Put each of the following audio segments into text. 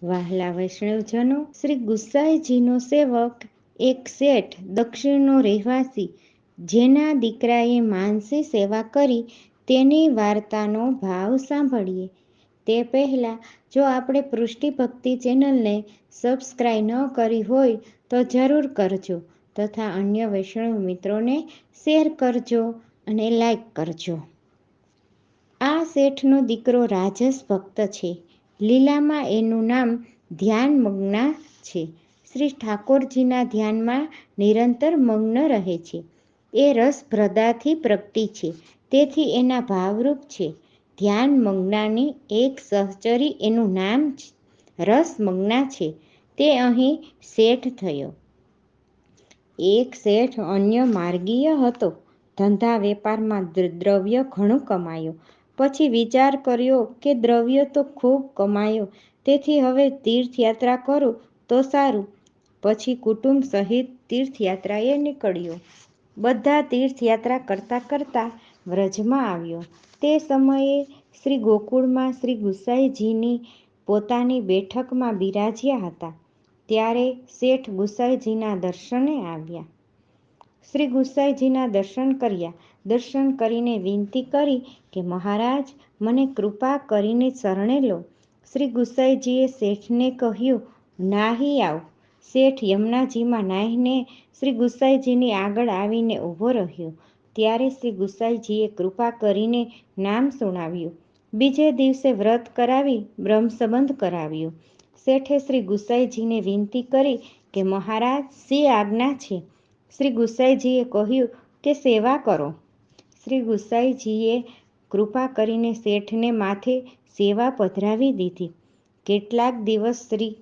વહાલા વૈષ્ણવજનો, શ્રી ગુસાઈજીનો સેવક એક શેઠ દક્ષિણનો રહેવાસી, જેના દીકરાએ માનસી સેવા કરી, તેની વાર્તાનો ભાવ સાંભળીએ. તે પહેલાં જો આપણે પૃષ્ટિ ભક્તિ ચેનલને સબસ્ક્રાઈબ ન કરી હોય તો જરૂર કરજો તથા અન્ય વૈષ્ણવ મિત્રોને શેર કરજો અને લાઈક કરજો. આ શેઠનો દીકરો રાજસ ભક્ત છે. લીલામાં એનું નામ ધ્યાનમગ્ના છે. શ્રી ઠાકોરજીના ધ્યાનમાં નિરંતર મગ્ન રહે છે. એ રસભ્રદાથી પ્રગટી છે, તેથી એના ભાવરૂપ છે. ધ્યાનમગ્નાની એક સહચરી એનું નામ રસમગ્ના છે. તે અહીં શેઠ થયો. એક શેઠ અન્ય માર્ગીય હતો. ધંધા વેપારમાં દ્રવ્ય ઘણું કમાયો. પછી વિચાર કર્યો કે દ્રવ્ય તો ખૂબ કમાયો, તેથી હવે તીર્થયાત્રા કરું તો સારું. પછી કુટુંબ સહિત તીર્થયાત્રાએ નીકળ્યો. બધા તીર્થયાત્રા કરતાં કરતાં વ્રજમાં આવ્યો. તે સમયે શ્રી ગોકુળમાં શ્રી ગુસાઈજીની પોતાની બેઠકમાં બિરાજ્યા હતા. ત્યારે શેઠ ગુસાઈજીના દર્શને આવ્યા. શ્રી ગુસાઈજીના દર્શન કર્યા. દર્શન કરીને વિનંતી કરી કે મહારાજ, મને કૃપા કરીને શરણે લો. શ્રી ગુસાઈજીએ શેઠને કહ્યું, નાહી આવ. શેઠ યમુનાજીમાં નાહીને શ્રી ગુસાઈજીની આગળ આવીને ઊભો રહ્યો. ત્યારે શ્રી ગુસાઈજીએ કૃપા કરીને નામ સુણાવ્યું. બીજે દિવસે વ્રત કરાવી બ્રહ્મસંબંધ કરાવ્યો. શેઠે શ્રી ગુસાઈજીને વિનંતી કરી કે મહારાજ, શી આજ્ઞા છે? શ્રી ગુસાઈજીએ કહ્યું કે સેવા કરો. શ્રી ગુસાઈજીએ કૃપા કરીને શેઠને માથે સેવા પધરાવી દીધી. કેટલાક દિવસ શ્રી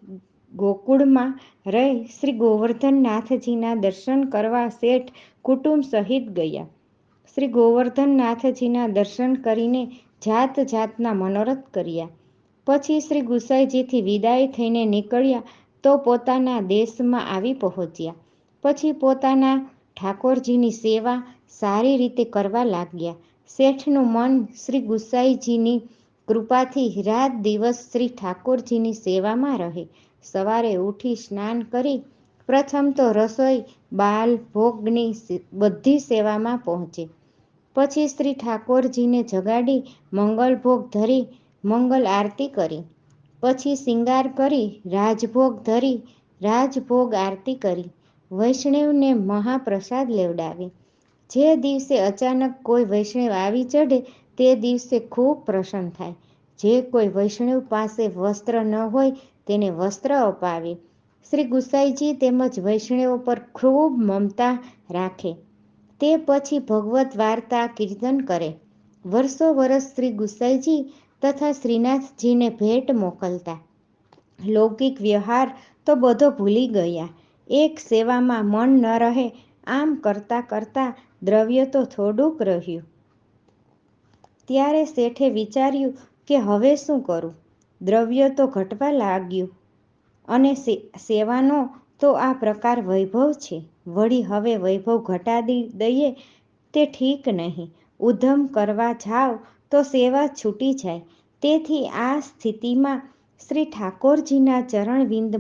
ગોકુળમાં રહી શ્રી ગોવર્ધનનાથજીના દર્શન કરવા શેઠ કુટુંબ સહિત ગયા. શ્રી ગોવર્ધનનાથજીના દર્શન કરીને જાત જાતના મનોરથ કર્યા. પછી શ્રી ગુસાઈજીથી વિદાય થઈને નીકળ્યા તો પોતાના દેશમાં આવી પહોંચ્યા. પછી પોતાના ઠાકોરજીની સેવા સારી રીતે કરવા લાગ્યા. શેઠનું મન શ્રી ગુસાઈજીની કૃપાથી રાત દિવસ શ્રી ઠાકોરજીની સેવામાં રહે. સવારે ઉઠી સ્નાન કરી પ્રથમ તો રસોઈ બાલ ભોગની બધી સેવામાં પહોંચે. પછી શ્રી ઠાકોરજીને જગાડી મંગલ ભોગ ધરી મંગલ આરતી કરી. પછી શિંગાર કરી રાજભોગ ધરી રાજભોગ આરતી કરી. વૈષ્ણવને મહાપ્રસાદ લેવડાવે. જે દિવસે અચાનક કોઈ વૈષ્ણવ આવી ચઢે તે દિવસે ખૂબ પ્રસન્ન થાય. જે કોઈ વૈષ્ણવ પાસે વસ્ત્ર ન હોય તેને વસ્ત્ર અપાવે. શ્રી ગુસાઈજી તેમજ વૈષ્ણવો પર ખૂબ મમતા રાખે. તે પછી ભગવત વાર્તા કીર્તન કરે. વર્ષો વર્ષ શ્રી ગુસાઈજી તથા શ્રીનાથજીને ભેટ મોકલતા. લૌકિક વ્યવહાર તો બધો ભૂલી ગયા. એક સેવામાં મન ન રહે. આમ કરતાં કરતાં દ્રવ્ય તો થોડુંક રહ્યું. ત્યારે શેઠે વિચાર્યું કે હવે શું કરું? દ્રવ્ય તો ઘટવા લાગ્યું અને સેવાનો તો આ પ્રકાર વૈભવ છે. વળી હવે વૈભવ ઘટાડી દઈએ તે ઠીક નહીં. ઉધમ કરવા જાવ તો સેવા છૂટી જાય. તેથી આ સ્થિતિમાં શ્રી ઠાકોરજીના ચરણવિંદ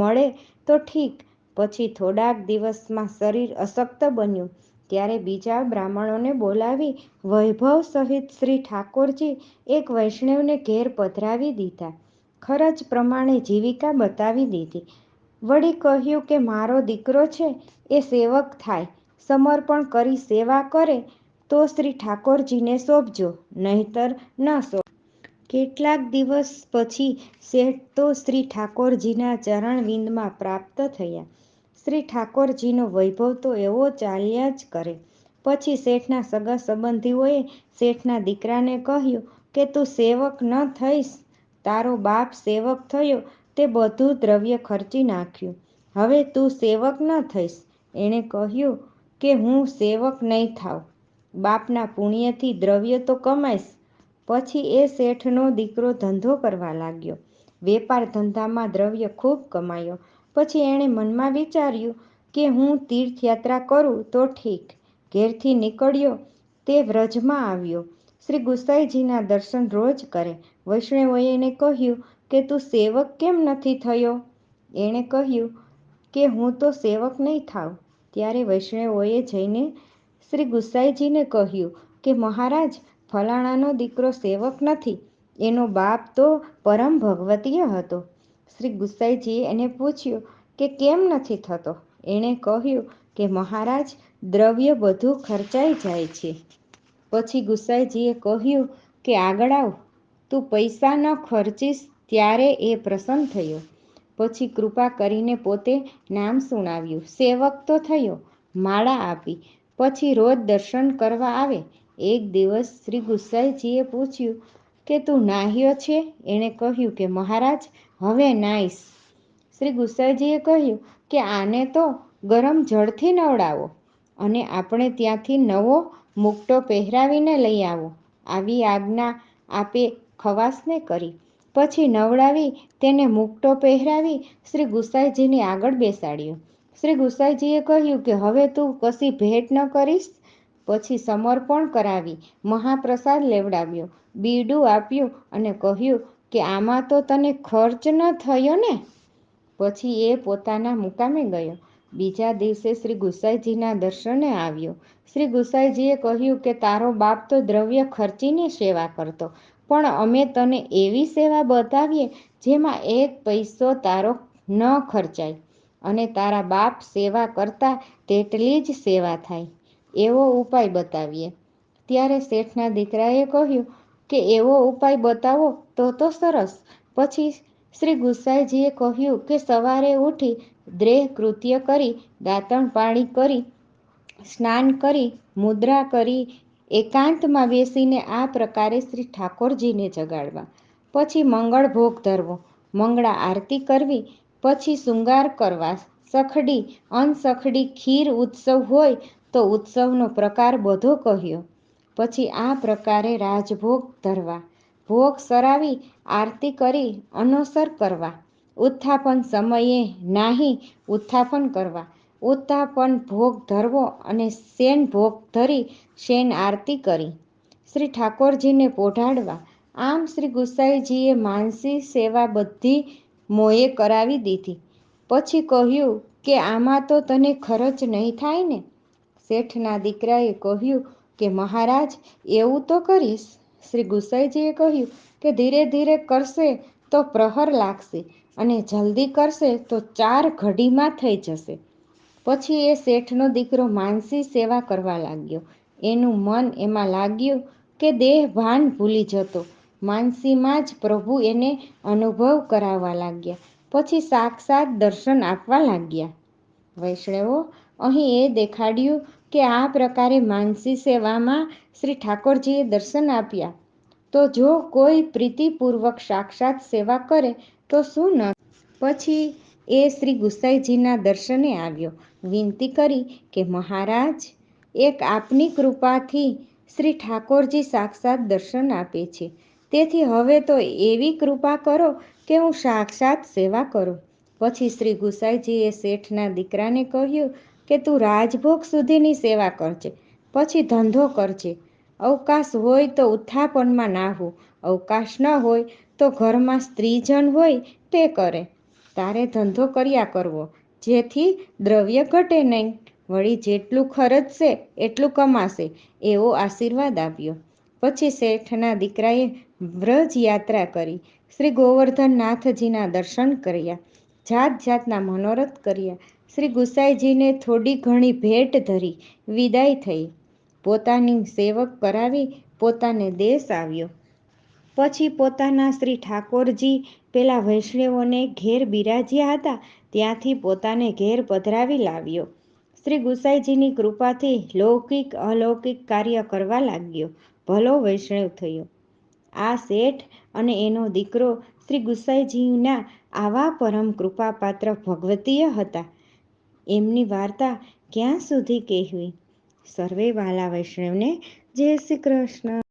મળે તો ઠીક. પછી થોડાક દિવસમાં શરીર અશક્ત બન્યું. ત્યારે બીજા બ્રાહ્મણોને બોલાવી વૈભવ સહિત શ્રી ઠાકોરજી એક વૈષ્ણવને ઘેર પધરાવી દીધા. ખરચ પ્રમાણે જીવિકા બતાવી દીધી. વળી કહ્યું કે મારો દીકરો છે એ સેવક થાય, સમર્પણ કરી સેવા કરે તો શ્રી ઠાકોરજીને સોંપજો, નહીંતર ન સોંપો. કેટલાક દિવસ પછી શેઠ તો શ્રી ઠાકોરજીના ચરણવિંદમાં પ્રાપ્ત થયા. શ્રી ઠાકોરજીનો વૈભવ તો એવો ચાલ્યા જ કરે. પછી શેઠના સગા સંબંધીઓએ શેઠના દીકરાને કહ્યું કે તું સેવક ન થઈશ. તારો બાપ સેવક થયો તે બધું દ્રવ્ય ખર્ચી નાખ્યું. હવે તું સેવક ન થઈશ. એણે કહ્યું કે હું સેવક નહીં થાઉં. બાપના પુણ્યથી દ્રવ્ય તો કમાઈશ. પછી એ શેઠનો દીકરો ધંધો કરવા લાગ્યો. વેપાર ધંધામાં દ્રવ્ય ખૂબ કમાયો. પછી એણે મનમાં વિચાર્યું કે હું તીર્થયાત્રા કરું તો ઠીક. ઘેરથી નીકળ્યો તે વ્રજમાં આવ્યો. શ્રી ગુસાઈજીના દર્શન રોજ કરે. વૈષ્ણવોએ એને કહ્યું કે તું સેવક કેમ નથી થયો? એણે કહ્યું કે હું તો સેવક નહીં થાઉં. ત્યારે વૈષ્ણવોએ જઈને શ્રી ગુસાઈજીને કહ્યું કે મહારાજ, ફલાણાનો દીકરો સેવક નથી, એનો બાપ તો પરમ ભગવતીય હતો. શ્રી ગુસાઈજીએ એને પૂછ્યું કે કેમ નથી થતો? એણે કહ્યું કે મહારાજ, દ્રવ્ય બધું ખર્ચાઈ જાય છે. પછી ગુસાઈજીએ કહ્યું કે આગળ આવ, તું પૈસા ન ખર્ચીશ. ત્યારે એ પ્રસન્ન થયો. પછી કૃપા કરીને પોતે નામ સુણાવ્યું. સેવક તો થયો, માળા આપી, પછી રોજ દર્શન કરવા આવે. એક દિવસ શ્રી ગુસાઈજીએ પૂછ્યું કે તું નાહ્યો છે? એણે કહ્યું કે મહારાજ, હવે નાઈશ. શ્રી ગુસાઈજીએ કહ્યું કે આને તો ગરમ જળથી નવડાવો અને આપણે ત્યાંથી નવો મુકટો પહેરાવીને લઈ આવો. આવી આજ્ઞા આપે ખવાસને કરી. પછી નવડાવી તેને મુકટો પહેરાવી શ્રી ગુસાઈજીની આગળ બેસાડ્યો. શ્રી ગુસાઈજીએ કહ્યું કે હવે તું કશી ભેટ ન કરીશ? પછી સમર્પણ કરાવી મહાપ્રસાદ લેવડાવ્યો, બીડું આપ્યું અને કહ્યું કે આમાં તો તને ખર્ચ ન થયો ને? પછી એ પોતાના મુકામે ગયો. બીજા દિવસે શ્રી ગુસાઈજીના દર્શને આવ્યો. શ્રી ગુસાઈજીએ કહ્યું કે તારો બાપ તો દ્રવ્ય ખર્ચીને સેવા કરતો, પણ અમે તને એવી સેવા બતાવીએ જેમાં એક પૈસો તારો ન ખર્ચાય અને તારા બાપ સેવા કરતા તેટલી જ સેવા થાય, એવો ઉપાય બતાવીએ. ત્યારે શેઠના દીકરાએ કહ્યું કે એવો ઉપાય બતાવો તો સરસ. પછી શ્રી ગુસાઈજીએ કહ્યું કે સવારે ઉઠી દેહ કૃત્ય કરી, દાંતણ પાણી કરી, સ્નાન કરી, મુદ્રા કરી, એકાંતમાં બેસીને આ પ્રકારે શ્રી ઠાકોરજીને જગાડવા. પછી મંગળ ભોગ ધરવો, મંગળા આરતી કરવી, પછી શૃંગાર કરવા, સખડી, અનસખડી, ખીર ઉત્સવ હોય તો ઉત્સવનો પ્રકાર બધો કહ્યો. પછી આ પ્રકારે રાજભોગ ધરવા, ભોગ સરાવી, આરતી કરી, અનોસર કરવા, ઉત્થાપન સમયે નાહી ઉત્થાપન કરવા, ઉત્થાપન ભોગ ધરવો અને શેન ભોગ ધરી શેન આરતી કરી, શ્રી ઠાકોરજીને પોઢાડવા. આમ શ્રી ગુસાઈજીએ માનસી સેવા બધી મોએ કરાવી દીધી. પછી કહ્યું કે આમાં તો તને ખર્ચ નહીં થાય ને? શેઠના દીકરાએ કહ્યું કે મહારાજ, એવું તો કરીશ. શ્રી ગુસાઈજીએ કહ્યું કે ધીરે ધીરે કરશે તો પ્રહર લાગશે અને જલ્દી કરશે તો 4 ઘડીમાં થઈ જશે. પછી એ શેઠનો દીકરો માનસી સેવા કરવા લાગ્યો. એનું મન એમાં લાગ્યું કે દેહ ભાન ભૂલી જતો. માનસીમાં જ પ્રભુ એને અનુભવ કરાવવા લાગ્યા. પછી સાક્ષાત દર્શન આપવા લાગ્યા. વૈષ્ણવો, અહીં એ દેખાડ્યું કે આ પ્રકારે માનસી સેવામાં શ્રી ઠાકોરજીએ દર્શન આપ્યા. તો જો કોઈ પ્રીતિપૂર્વક સાક્ષાત સેવા કરે તો શું ન. પછી એ શ્રી ગુસાઈજીના દર્શને આવ્યો. વિનંતી કરી કે મહારાજ, એક આપની કૃપાથી શ્રી ઠાકોરજી સાક્ષાત દર્શન આપે છે, તેથી હવે તો એવી કૃપા કરો કે હું સાક્ષાત સેવા કરું. પછી શ્રી ગુસાઈજીએ શેઠના દીકરાને કહ્યું કે તું રાજભોગ સુધીની સેવા કરજે, પછી ધંધો કરજે. અવકાશ હોય તો ઉત્થાપનમાં નાહવું, અવકાશ ન હોય તો ઘરમાં સ્ત્રીજન હોય તે કરે. તારે ધંધો કર્યા કરવો, જેથી દ્રવ્ય ઘટે નહીં. વળી જેટલું ખર્ચશે એટલું કમાશે, એવો આશીર્વાદ આપ્યો. પછી શેઠના દીકરાએ વ્રજ યાત્રા કરી, શ્રી ગોવર્ધનનાથજીના દર્શન કર્યા, જાત જાતના મનોરથ કર્યા. શ્રી ગુસાઈજીને થોડી ઘણી ભેટ ધરી વિદાય થઈ. પોતાની સેવક કરાવી પોતાને દેશ આવ્યો. પછી પોતાના શ્રી ઠાકોરજી પેલા વૈષ્ણવોને ઘેર બિરાજ્યા હતા ત્યાંથી પોતાને ઘેર પધરાવી લાવ્યો. શ્રી ગુસાઈજીની કૃપાથી લૌકિક અલૌકિક કાર્ય કરવા લાગ્યો. ભલો વૈષ્ણવ થયો. આ શેઠ અને એનો દીકરો શ્રી ગુસાઈજીના આવા પરમ કૃપાપાત્ર ભગવતીય હતા. એમની વાર્તા ક્યાં સુધી કહેવી. સર્વે વાલા વૈષ્ણવને જય શ્રી કૃષ્ણ.